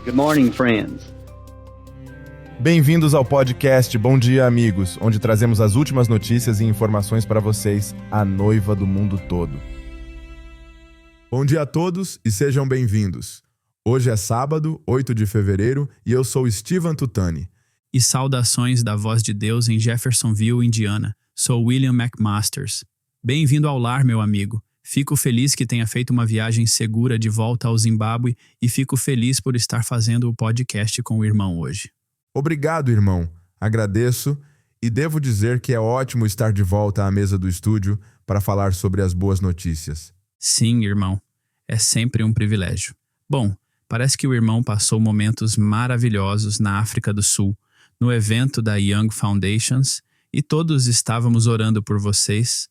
Good morning, friends. Bem-vindos ao podcast Bom Dia, Amigos, onde trazemos as últimas notícias e informações para vocês, a noiva do mundo todo. Bom dia a todos e sejam bem-vindos. Hoje é sábado, 8 de fevereiro, e eu sou Steven Tutani. E saudações da Voz de Deus em Jeffersonville, Indiana. Sou William McMasters. Bem-vindo ao lar, meu amigo. Fico feliz que tenha feito uma viagem segura de volta ao Zimbábue e fico feliz por estar fazendo o podcast com o irmão hoje. Obrigado, irmão. Agradeço e devo dizer que é ótimo estar de volta à mesa do estúdio para falar sobre as boas notícias. Sim, irmão. É sempre um privilégio. Bom, parece que o irmão passou momentos maravilhosos na África do Sul, no evento da Young Foundations, e todos estávamos orando por vocês.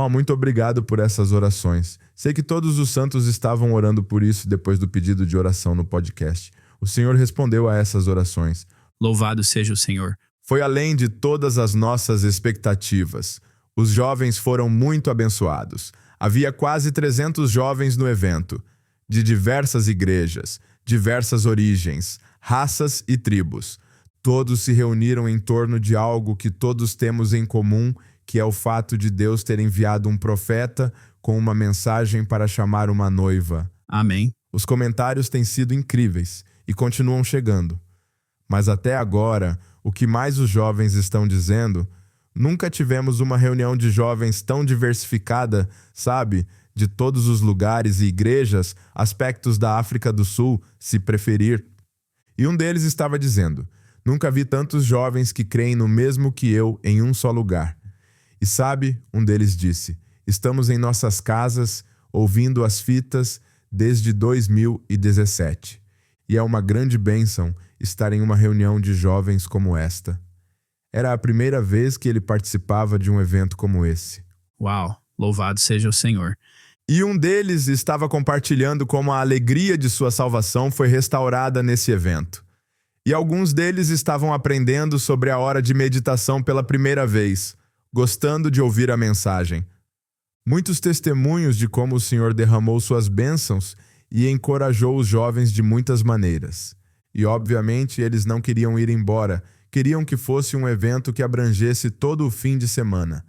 Muito obrigado por essas orações. Sei que todos os santos estavam orando por isso depois do pedido de oração no podcast. O Senhor respondeu a essas orações. Louvado seja o Senhor. Foi além de todas as nossas expectativas. Os jovens foram muito abençoados. Havia quase 300 jovens no evento, de diversas igrejas, diversas origens, raças e tribos. Todos se reuniram em torno de algo que todos temos em comum, que é o fato de Deus ter enviado um profeta com uma mensagem para chamar uma noiva. Amém. Os comentários têm sido incríveis e continuam chegando. Mas até agora, o que mais os jovens estão dizendo, nunca tivemos uma reunião de jovens tão diversificada, sabe? De todos os lugares e igrejas, aspectos da África do Sul, se preferir. E um deles estava dizendo, nunca vi tantos jovens que creem no mesmo que eu em um só lugar. E sabe, um deles disse, estamos em nossas casas, ouvindo as fitas desde 2017. E é uma grande bênção estar em uma reunião de jovens como esta. Era a primeira vez que ele participava de um evento como esse. Uau, louvado seja o Senhor. E um deles estava compartilhando como a alegria de sua salvação foi restaurada nesse evento. E alguns deles estavam aprendendo sobre a hora de meditação pela primeira vez, gostando de ouvir a mensagem. Muitos testemunhos de como o Senhor derramou suas bênçãos e encorajou os jovens de muitas maneiras. E, obviamente, eles não queriam ir embora, queriam que fosse um evento que abrangesse todo o fim de semana.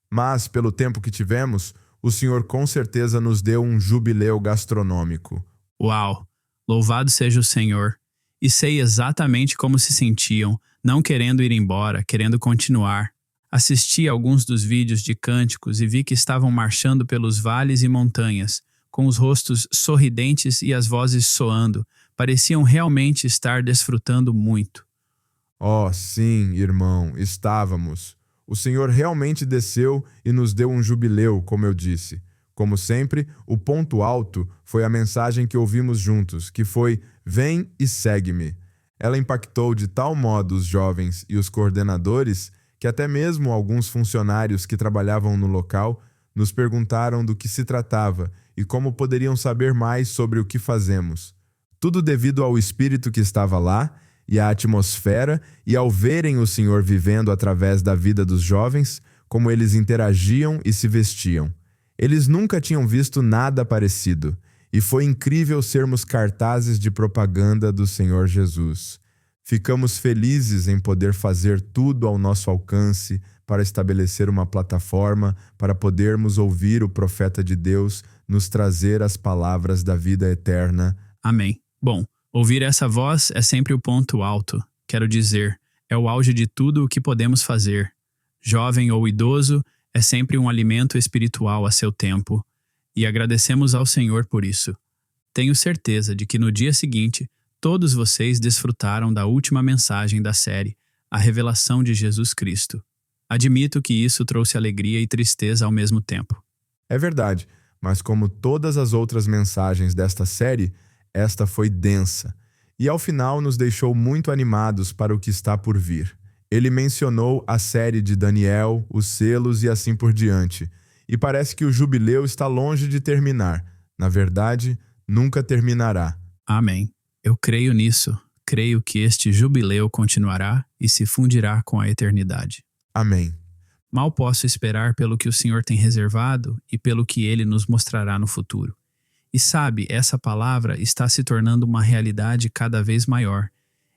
Mas, pelo tempo que tivemos, o Senhor com certeza nos deu um jubileu gastronômico. Uau, louvado seja o Senhor. E sei exatamente como se sentiam, não querendo ir embora, querendo continuar. Assisti a alguns dos vídeos de cânticos e vi que estavam marchando pelos vales e montanhas, com os rostos sorridentes e as vozes soando. Pareciam realmente estar desfrutando muito. Sim, irmão, estávamos. O Senhor realmente desceu e nos deu um jubileu, como eu disse. Como sempre, o ponto alto foi a mensagem que ouvimos juntos, que foi "Vem e segue-me". Ela impactou de tal modo os jovens e os coordenadores que até mesmo alguns funcionários que trabalhavam no local nos perguntaram do que se tratava e como poderiam saber mais sobre o que fazemos. Tudo devido ao espírito que estava lá e à atmosfera e ao verem o Senhor vivendo através da vida dos jovens, como eles interagiam e se vestiam. Eles nunca tinham visto nada parecido e foi incrível sermos cartazes de propaganda do Senhor Jesus. Ficamos felizes em poder fazer tudo ao nosso alcance para estabelecer uma plataforma para podermos ouvir o profeta de Deus nos trazer as palavras da vida eterna. Amém. Bom, ouvir essa voz é sempre o ponto alto. Quero dizer, é o auge de tudo o que podemos fazer. Jovem ou idoso, é sempre um alimento espiritual a seu tempo. E agradecemos ao Senhor por isso. Tenho certeza de que no dia seguinte, todos vocês desfrutaram da última mensagem da série, a revelação de Jesus Cristo. Admito que isso trouxe alegria e tristeza ao mesmo tempo. É verdade, mas como todas as outras mensagens desta série, esta foi densa. E ao final nos deixou muito animados para o que está por vir. Ele mencionou a série de Daniel, os selos e assim por diante. E parece que o jubileu está longe de terminar. Na verdade, nunca terminará. Amém. Eu creio nisso. Creio que este jubileu continuará e se fundirá com a eternidade. Amém. Mal posso esperar pelo que o Senhor tem reservado e pelo que Ele nos mostrará no futuro. E sabe, essa palavra está se tornando uma realidade cada vez maior,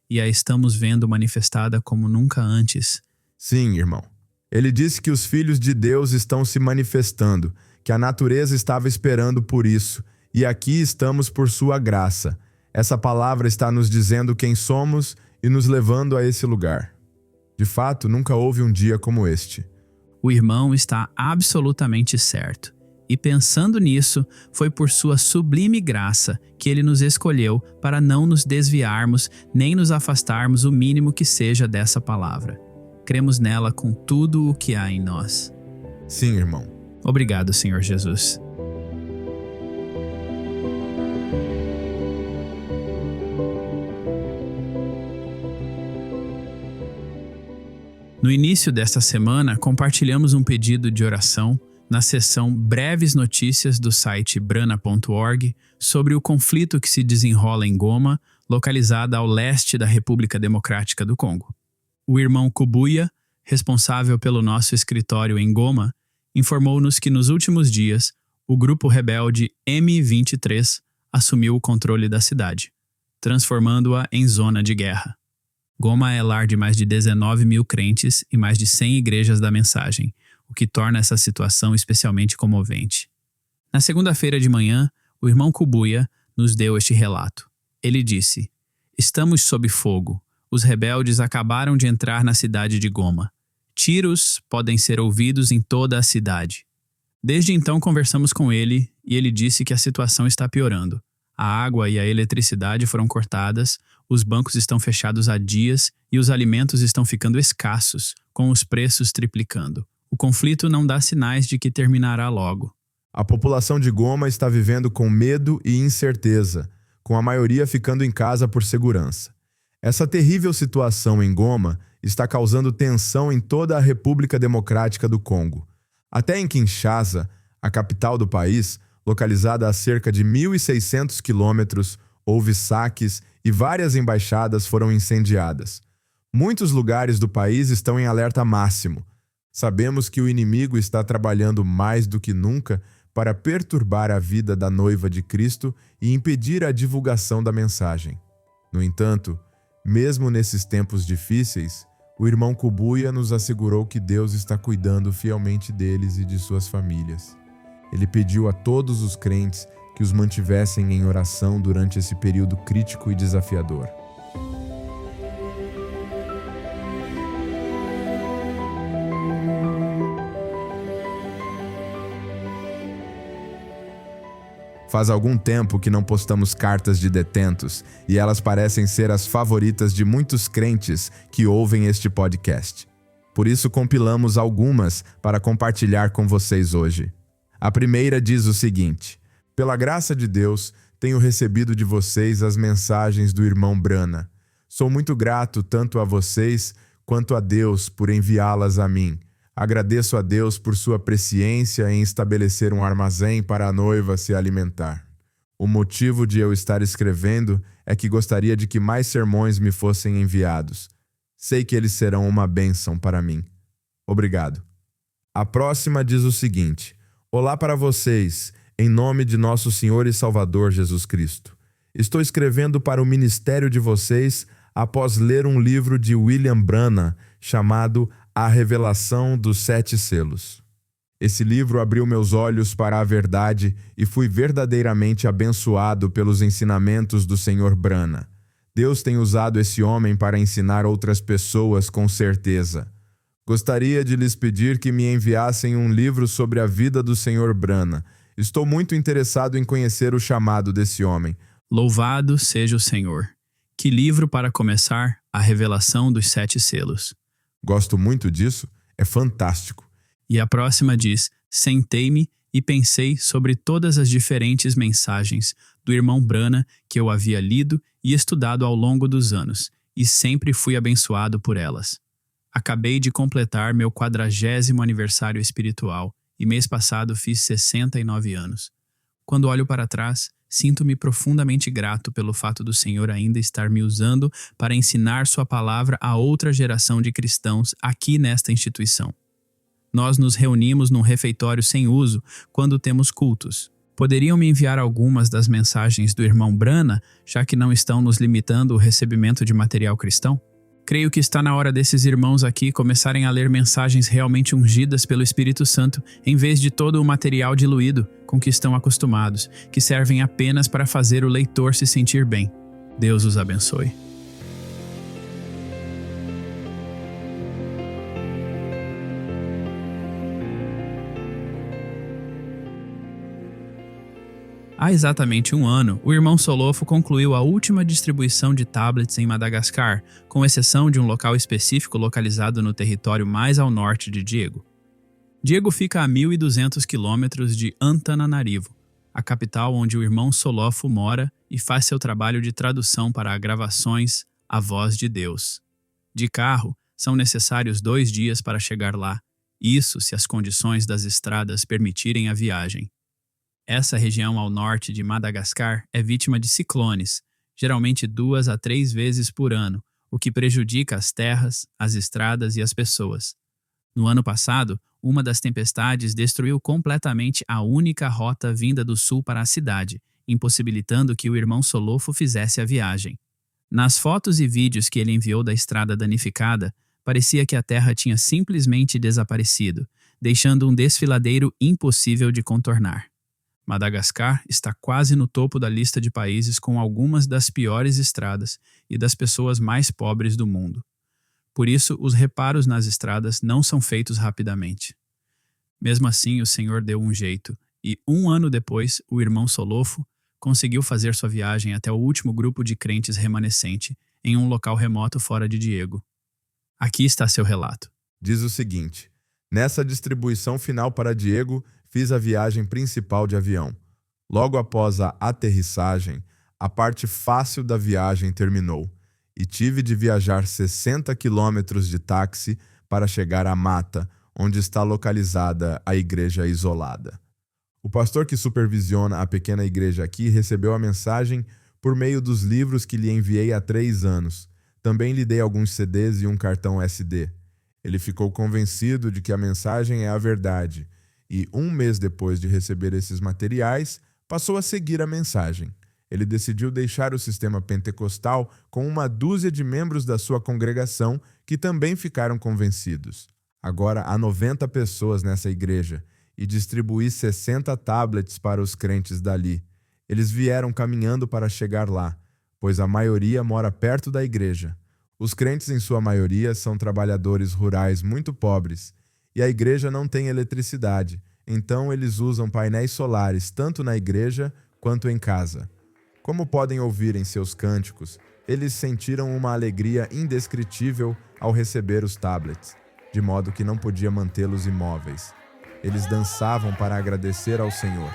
e a estamos vendo manifestada como nunca antes. Sim, irmão. Ele disse que os filhos de Deus estão se manifestando, que a natureza estava esperando por isso, e aqui estamos por sua graça. Essa palavra está nos dizendo quem somos e nos levando a esse lugar. De fato, nunca houve um dia como este. O irmão está absolutamente certo. E pensando nisso, foi por sua sublime graça que ele nos escolheu para não nos desviarmos nem nos afastarmos o mínimo que seja dessa palavra. Cremos nela com tudo o que há em nós. Sim, irmão. Obrigado, Senhor Jesus. No início desta semana, compartilhamos um pedido de oração na seção Breves Notícias do site brana.org sobre o conflito que se desenrola em Goma, localizada ao leste da República Democrática do Congo. O irmão Kubuya, responsável pelo nosso escritório em Goma, informou-nos que nos últimos dias, o grupo rebelde M23 assumiu o controle da cidade, transformando-a em zona de guerra. Goma é lar de mais de 19 mil crentes e mais de 100 igrejas da mensagem, o que torna essa situação especialmente comovente. Na segunda-feira de manhã, o irmão Kubuya nos deu este relato. Ele disse: "Estamos sob fogo. Os rebeldes acabaram de entrar na cidade de Goma. Tiros podem ser ouvidos em toda a cidade." Desde então conversamos com ele e ele disse que a situação está piorando. A água e a eletricidade foram cortadas, os bancos estão fechados há dias e os alimentos estão ficando escassos, com os preços triplicando. O conflito não dá sinais de que terminará logo. A população de Goma está vivendo com medo e incerteza, com a maioria ficando em casa por segurança. Essa terrível situação em Goma está causando tensão em toda a República Democrática do Congo. Até em Kinshasa, a capital do país, localizada a cerca de 1.600 quilômetros, houve saques e várias embaixadas foram incendiadas. Muitos lugares do país estão em alerta máximo. Sabemos que o inimigo está trabalhando mais do que nunca para perturbar a vida da noiva de Cristo e impedir a divulgação da mensagem. No entanto, mesmo nesses tempos difíceis, o irmão Kubuya nos assegurou que Deus está cuidando fielmente deles e de suas famílias. Ele pediu a todos os crentes que os mantivessem em oração durante esse período crítico e desafiador. Faz algum tempo que não postamos cartas de detentos e elas parecem ser as favoritas de muitos crentes que ouvem este podcast. Por isso compilamos algumas para compartilhar com vocês hoje. A primeira diz o seguinte: "Pela graça de Deus, tenho recebido de vocês as mensagens do irmão Brana. Sou muito grato tanto a vocês quanto a Deus por enviá-las a mim. Agradeço a Deus por sua presciência em estabelecer um armazém para a noiva se alimentar. O motivo de eu estar escrevendo é que gostaria de que mais sermões me fossem enviados. Sei que eles serão uma bênção para mim. Obrigado." A próxima diz o seguinte: "Olá para vocês, em nome de nosso Senhor e Salvador Jesus Cristo. Estou escrevendo para o ministério de vocês após ler um livro de William Branham chamado A Revelação dos 7 Selos. Esse livro abriu meus olhos para a verdade e fui verdadeiramente abençoado pelos ensinamentos do Sr. Branham. Deus tem usado esse homem para ensinar outras pessoas com certeza. Gostaria de lhes pedir que me enviassem um livro sobre a vida do Sr. Branham. Estou muito interessado em conhecer o chamado desse homem." Louvado seja o Senhor. Que livro para começar? A Revelação dos 7 Selos. Gosto muito disso, é fantástico. E a próxima diz: "Sentei-me e pensei sobre todas as diferentes mensagens do irmão Branham que eu havia lido e estudado ao longo dos anos, e sempre fui abençoado por elas. Acabei de completar meu 40º aniversário espiritual e mês passado fiz 69 anos. Quando olho para trás, sinto-me profundamente grato pelo fato do Senhor ainda estar me usando para ensinar sua palavra a outra geração de cristãos aqui nesta instituição. Nós nos reunimos num refeitório sem uso quando temos cultos. Poderiam me enviar algumas das mensagens do irmão Brana, já que não estão nos limitando o recebimento de material cristão? Creio que está na hora desses irmãos aqui começarem a ler mensagens realmente ungidas pelo Espírito Santo, em vez de todo o material diluído com que estão acostumados, que servem apenas para fazer o leitor se sentir bem. Deus os abençoe. Há exatamente um ano, o irmão Solofo concluiu a última distribuição de tablets em Madagascar, com exceção de um local específico localizado no território mais ao norte de Diego. Diego fica a 1.200 quilômetros de Antananarivo, a capital onde o irmão Solofo mora e faz seu trabalho de tradução para gravações A Voz de Deus. De carro, são necessários 2 dias para chegar lá, isso se as condições das estradas permitirem a viagem. Essa região ao norte de Madagascar é vítima de ciclones, geralmente 2 a 3 vezes por ano, o que prejudica as terras, as estradas e as pessoas. No ano passado, uma das tempestades destruiu completamente a única rota vinda do sul para a cidade, impossibilitando que o irmão Solofo fizesse a viagem. Nas fotos e vídeos que ele enviou da estrada danificada, parecia que a terra tinha simplesmente desaparecido, deixando um desfiladeiro impossível de contornar. Madagascar está quase no topo da lista de países com algumas das piores estradas e das pessoas mais pobres do mundo. Por isso, os reparos nas estradas não são feitos rapidamente. Mesmo assim, o Senhor deu um jeito, e 1 ano depois, o irmão Solofo conseguiu fazer sua viagem até o último grupo de crentes remanescente, em um local remoto fora de Diego. Aqui está seu relato. Diz o seguinte: nessa distribuição final para Diego, fiz a viagem principal de avião. Logo após a aterrissagem, a parte fácil da viagem terminou e tive de viajar 60 quilômetros de táxi para chegar à mata, onde está localizada a igreja isolada. O pastor que supervisiona a pequena igreja aqui recebeu a mensagem por meio dos livros que lhe enviei há 3 anos. Também lhe dei alguns CDs e um cartão SD. Ele ficou convencido de que a mensagem é a verdade e, 1 mês depois de receber esses materiais, passou a seguir a mensagem. Ele decidiu deixar o sistema pentecostal com 1 dúzia de membros da sua congregação que também ficaram convencidos. Agora há 90 pessoas nessa igreja e distribuí 60 tablets para os crentes dali. Eles vieram caminhando para chegar lá, pois a maioria mora perto da igreja. Os crentes, em sua maioria, são trabalhadores rurais muito pobres e a igreja não tem eletricidade, então eles usam painéis solares tanto na igreja quanto em casa. Como podem ouvir em seus cânticos, eles sentiram uma alegria indescritível ao receber os tablets, de modo que não podia mantê-los imóveis. Eles dançavam para agradecer ao Senhor.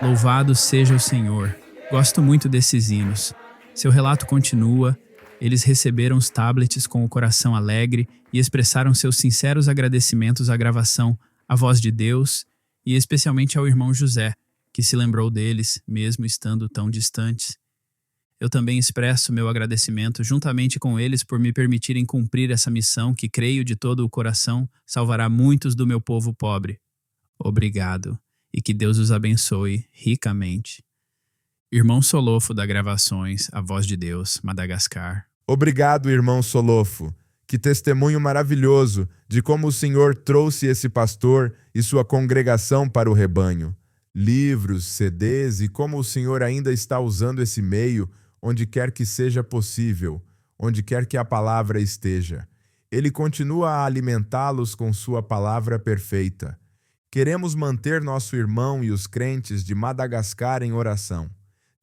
Louvado seja o Senhor. Gosto muito desses hinos. Seu relato continua. Eles receberam os tablets com o coração alegre e expressaram seus sinceros agradecimentos à gravação A Voz de Deus e especialmente ao irmão José, que se lembrou deles, mesmo estando tão distantes. Eu também expresso meu agradecimento juntamente com eles por me permitirem cumprir essa missão que, creio de todo o coração, salvará muitos do meu povo pobre. Obrigado, e que Deus os abençoe ricamente. Irmão Solofo da Gravações, A Voz de Deus, Madagascar. Obrigado, irmão Solofo. Que testemunho maravilhoso de como o Senhor trouxe esse pastor e sua congregação para o rebanho. Livros, CDs e como o Senhor ainda está usando esse meio onde quer que seja possível, onde quer que a palavra esteja. Ele continua a alimentá-los com sua palavra perfeita. Queremos manter nosso irmão e os crentes de Madagascar em oração.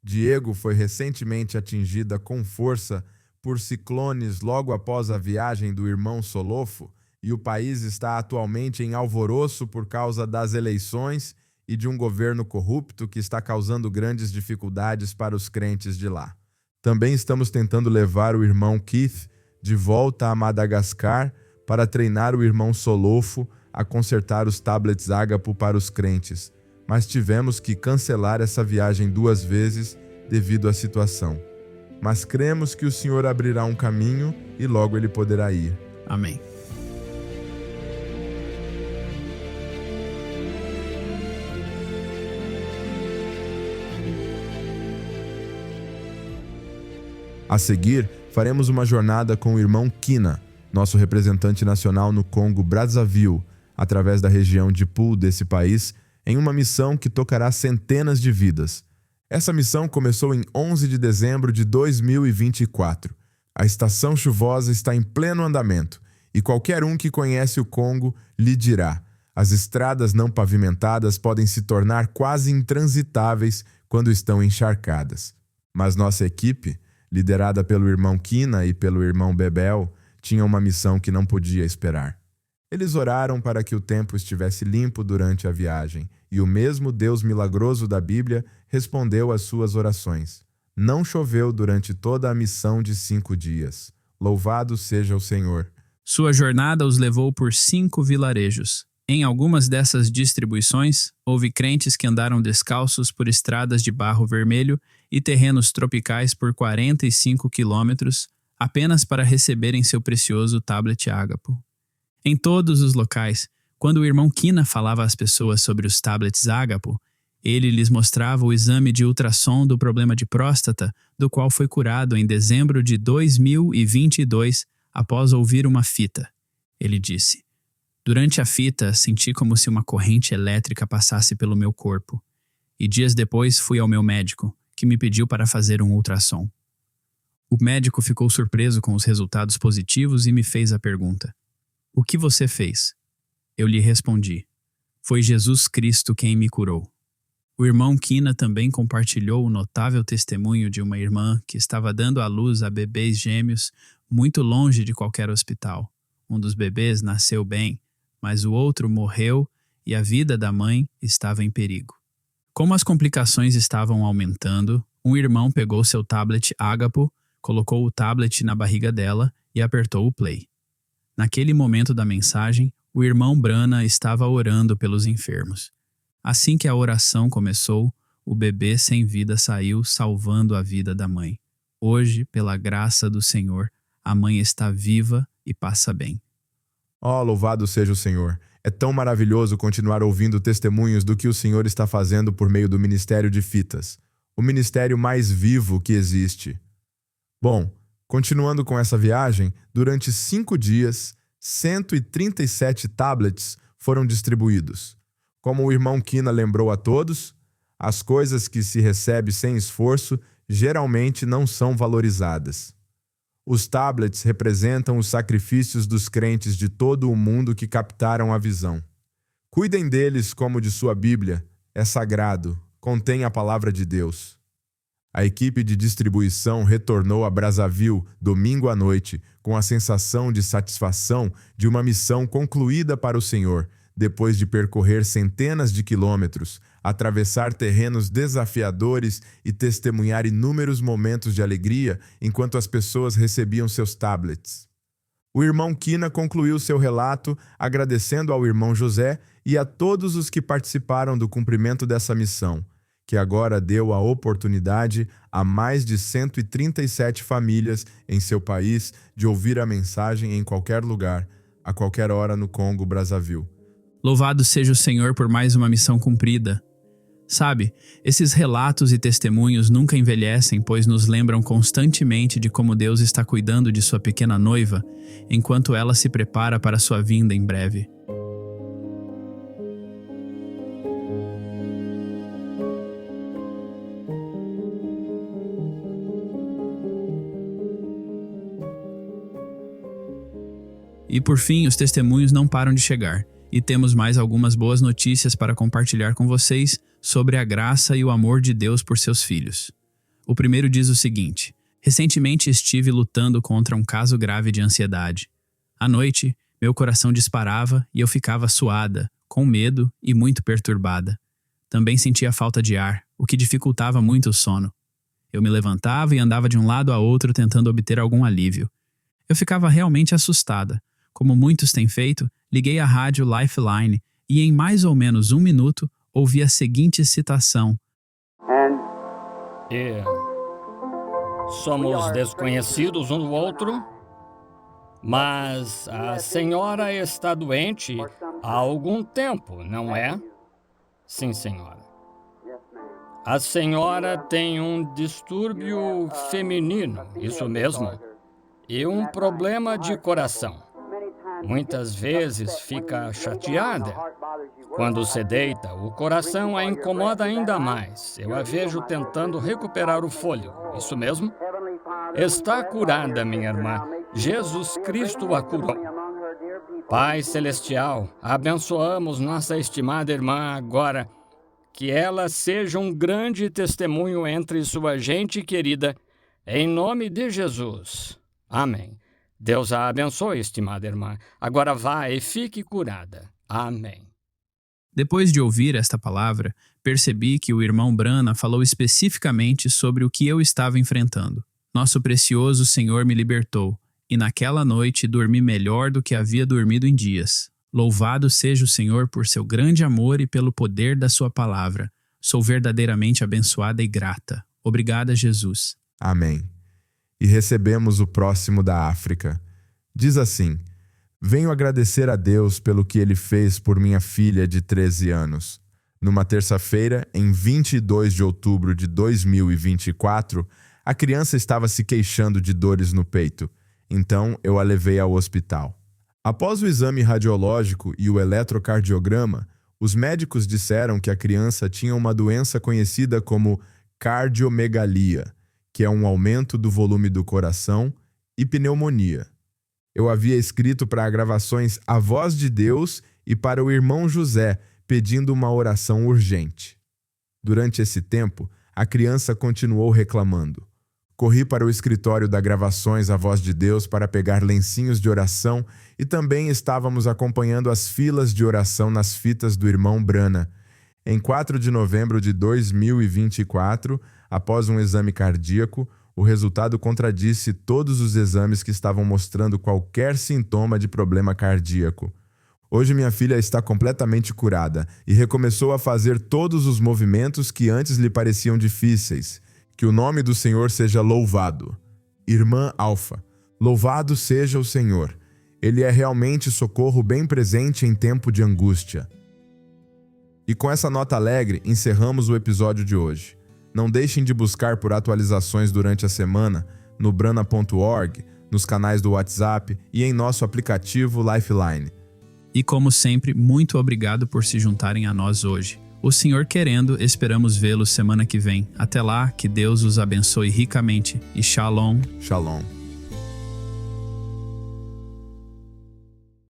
Diego foi recentemente atingida com força por ciclones logo após a viagem do irmão Solofo, e o país está atualmente em alvoroço por causa das eleições e de um governo corrupto que está causando grandes dificuldades para os crentes de lá. Também estamos tentando levar o irmão Keith de volta a Madagascar para treinar o irmão Solofo a consertar os tablets Ágapo para os crentes, mas tivemos que cancelar essa viagem 2 vezes devido à situação. Mas cremos que o Senhor abrirá um caminho e logo ele poderá ir. Amém. A seguir, faremos uma jornada com o irmão Kina, nosso representante nacional no Congo Brazzaville, através da região de Pul desse país, em uma missão que tocará centenas de vidas. Essa missão começou em 11 de dezembro de 2024. A estação chuvosa está em pleno andamento e qualquer um que conhece o Congo lhe dirá: as estradas não pavimentadas podem se tornar quase intransitáveis quando estão encharcadas. Mas nossa equipe, liderada pelo irmão Kina e pelo irmão Bebel, tinha uma missão que não podia esperar. Eles oraram para que o tempo estivesse limpo durante a viagem, e o mesmo Deus milagroso da Bíblia respondeu às suas orações. Não choveu durante toda a missão de 5 dias. Louvado seja o Senhor. Sua jornada os levou por 5 vilarejos. Em algumas dessas distribuições, houve crentes que andaram descalços por estradas de barro vermelho e terrenos tropicais por 45 quilômetros, apenas para receberem seu precioso tablet Ágapo. Em todos os locais, quando o irmão Kina falava às pessoas sobre os tablets Ágapo, ele lhes mostrava o exame de ultrassom do problema de próstata, do qual foi curado em dezembro de 2022 após ouvir uma fita. Ele disse: durante a fita, senti como se uma corrente elétrica passasse pelo meu corpo. E dias depois fui ao meu médico, que me pediu para fazer um ultrassom. O médico ficou surpreso com os resultados positivos e me fez a pergunta: o que você fez? Eu lhe respondi: foi Jesus Cristo quem me curou. O irmão Kina também compartilhou o notável testemunho de uma irmã que estava dando à luz a bebês gêmeos muito longe de qualquer hospital. Um dos bebês nasceu bem, mas o outro morreu e a vida da mãe estava em perigo. Como as complicações estavam aumentando, um irmão pegou seu tablet Ágapo, colocou o tablet na barriga dela e apertou o play. Naquele momento da mensagem, o irmão Brana estava orando pelos enfermos. Assim que a oração começou, o bebê sem vida saiu, salvando a vida da mãe. Hoje, pela graça do Senhor, a mãe está viva e passa bem. Oh, louvado seja o Senhor! É tão maravilhoso continuar ouvindo testemunhos do que o Senhor está fazendo por meio do Ministério de Fitas, o ministério mais vivo que existe. Bom, continuando com essa viagem, durante 5 dias, 137 tablets foram distribuídos. Como o irmão Kina lembrou a todos, as coisas que se recebe sem esforço geralmente não são valorizadas. Os tablets representam os sacrifícios dos crentes de todo o mundo que captaram a visão. Cuidem deles como de sua Bíblia, é sagrado, contém a palavra de Deus. A equipe de distribuição retornou a Brazzaville domingo à noite com a sensação de satisfação de uma missão concluída para o Senhor, depois de percorrer centenas de quilômetros, atravessar terrenos desafiadores e testemunhar inúmeros momentos de alegria enquanto as pessoas recebiam seus tablets. O irmão Kina concluiu seu relato agradecendo ao irmão José e a todos os que participaram do cumprimento dessa missão, que agora deu a oportunidade a mais de 137 famílias em seu país de ouvir a mensagem em qualquer lugar, a qualquer hora no Congo Brazzaville. Louvado seja o Senhor por mais uma missão cumprida. Sabe, esses relatos e testemunhos nunca envelhecem, pois nos lembram constantemente de como Deus está cuidando de sua pequena noiva, enquanto ela se prepara para sua vinda em breve. E por fim, os testemunhos não param de chegar. E temos mais algumas boas notícias para compartilhar com vocês sobre a graça e o amor de Deus por seus filhos. O primeiro diz o seguinte: recentemente estive lutando contra um caso grave de ansiedade. À noite, meu coração disparava e eu ficava suada, com medo e muito perturbada. Também sentia falta de ar, o que dificultava muito o sono. Eu me levantava e andava de um lado a outro tentando obter algum alívio. Eu ficava realmente assustada. Como muitos têm feito, liguei a rádio Lifeline e em mais ou menos 1 minuto ouvi a seguinte citação: somos desconhecidos um do outro, mas a senhora está doente há algum tempo, não é? Sim, senhora. A senhora tem um distúrbio feminino, isso mesmo, e um problema de coração. Muitas vezes fica chateada. Quando se deita, o coração a incomoda ainda mais. Eu a vejo tentando recuperar o fôlego, isso mesmo? Está curada, minha irmã. Jesus Cristo a curou. Pai Celestial, abençoamos nossa estimada irmã agora. Que ela seja um grande testemunho entre sua gente querida, em nome de Jesus. Amém. Deus a abençoe, estimada irmã. Agora vá e fique curada. Amém. Depois de ouvir esta palavra, percebi que o irmão Brana falou especificamente sobre o que eu estava enfrentando. Nosso precioso Senhor me libertou, e naquela noite dormi melhor do que havia dormido em dias. Louvado seja o Senhor por seu grande amor e pelo poder da sua palavra. Sou verdadeiramente abençoada e grata. Obrigada, Jesus. Amém. E recebemos o próximo da África. Diz assim: venho agradecer a Deus pelo que Ele fez por minha filha de 13 anos. Numa terça-feira, em 22 de outubro de 2024, a criança estava se queixando de dores no peito. Então, eu a levei ao hospital. Após o exame radiológico e o eletrocardiograma, os médicos disseram que a criança tinha uma doença conhecida como cardiomegalia, que é um aumento do volume do coração, e pneumonia. Eu havia escrito para a gravações A Voz de Deus e para o irmão José, pedindo uma oração urgente. Durante esse tempo, a criança continuou reclamando. Corri para o escritório da Gravações A Voz de Deus para pegar lencinhos de oração e também estávamos acompanhando as filas de oração nas fitas do irmão Brana. Em 4 de novembro de 2024, após um exame cardíaco, o resultado contradisse todos os exames que estavam mostrando qualquer sintoma de problema cardíaco. Hoje minha filha está completamente curada e recomeçou a fazer todos os movimentos que antes lhe pareciam difíceis. Que o nome do Senhor seja louvado. Irmã Alfa, louvado seja o Senhor. Ele é realmente socorro bem presente em tempo de angústia. E com essa nota alegre, encerramos o episódio de hoje. Não deixem de buscar por atualizações durante a semana no brana.org, nos canais do WhatsApp e em nosso aplicativo Lifeline. E como sempre, muito obrigado por se juntarem a nós hoje. O Senhor querendo, esperamos vê-los semana que vem. Até lá, que Deus os abençoe ricamente. E Shalom. Shalom.